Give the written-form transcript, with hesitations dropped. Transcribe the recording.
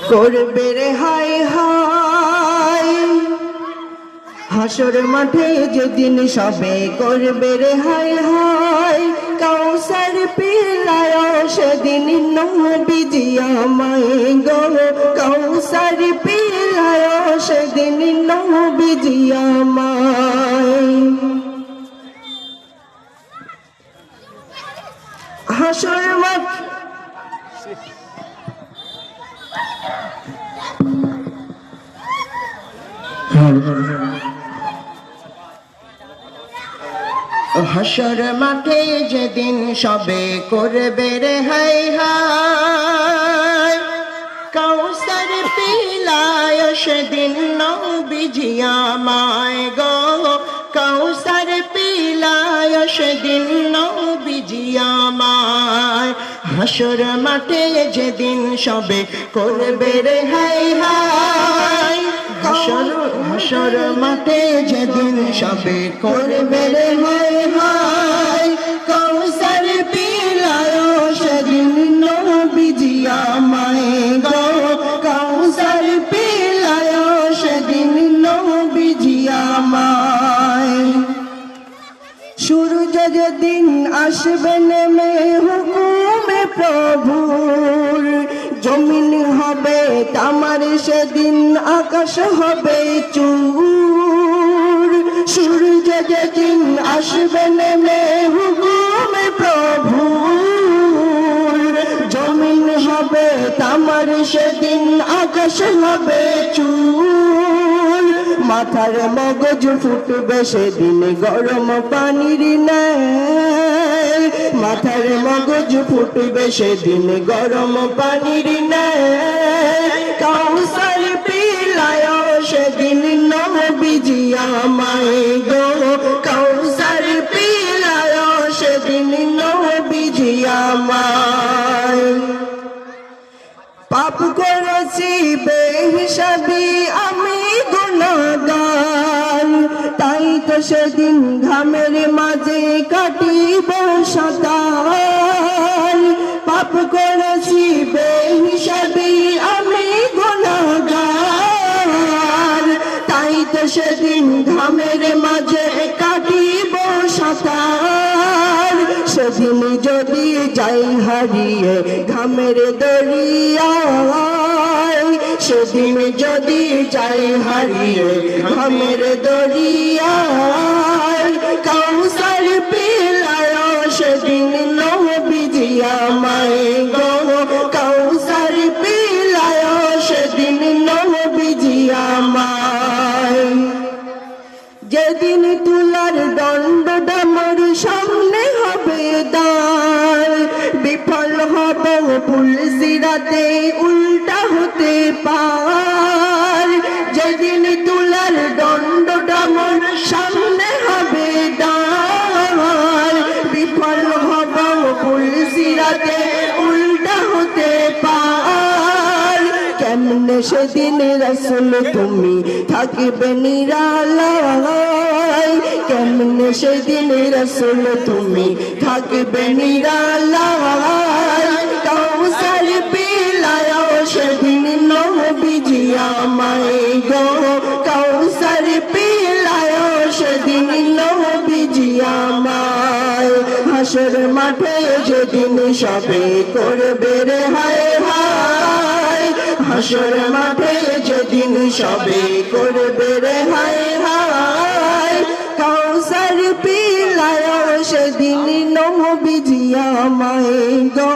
করবে রে হায় হায় হাসর মাঠে যেদিন সবে করবে রে হায় হায় কাউসার পিলায় সেদিন নবীজি আমায় গো কাউসার পিলায় সেদিন নবীজি আমায় হাসর মাঠ হাসর মাঠে যেদিন সবে করবে রে হায় হায় কাউসার পিলায় সেদিন নবীজি আমায় গো কাউসার পিলায় সেদিন নবীজি আমায় হাসর মাঠে যেদিন সবে করবে রে হায় হায় হাসর মাঠে যেদিন সবে করবে রে হায় হায় কাউসার পিলায় সেদিন নবীজি আমায় গো কাউসার পিলায় সেদিন নবীজি আমায় সূর্য যেদিন আসবে নেমে হুকুমে প্রভুর জমিন হবে তামার সেদিন আকাশ হবে চূর সূর্য যেদিন আসবে নেমে হুকুমে প্রভুর জমিন হবে তামার সেদিন আকাশ হবে চূর মাথার মগজ ফুটবে সেদিন গরম পানির ন্যায় মাথার মগজ ফুটবে সেদিন গরম পানির ন্যায় কাউসার পিলায় সেদিন নবীজি আমায় গো কাউসার পিলায় সেদিন নবীজি আমায় পাপ করেছি বেহিসাবি আমি গুনাহগার তাই তো সেদিন ঘামের মাঝে কাটিব সাঁতার পাপ করেছি বেহিসাবি আমি গুনাহগার তাই তো সেদিন ঘামের মাঝে কাটিব সাঁতার সেদিন যদি যাই হারিয়ে ঘামের দরিয়ায় সেদিন যদি যাই হারিয়ে ঘামের দরিয়ায় কাউসার পিলায় সেদিন নবীজি আমায় গো কাউসার পিলায় সেদিন নবীজি আমায় যেদিন তুলার দণ্ডটা মোর সামনে হবে দাঁড় বিফল হব পুলসিরাতে উল্টা হতে পার যেদিন তুলার দণ্ডটা মোর সামনে হবে দাঁড় বিফল হব পুলসিরাতে উল্টা হতে পার কেমনে সেদিন রাসূল তুমি থাকবে নিরালায় কেমনে সেদিন রাসূল তুমি থাকবে নিরালায় কাউসার পিলায় সেদিন নবীজি আমায় গো কাউসার পিলায় সেদিন নবীজি আমায় হাসর মাঠে যেদিন সবে করবে রে হায় হায় হাসর মাঠে যেদিন সবে করবে রে হায় হায় কাউসার পিলায় সেদিন নবীজি আমায় গো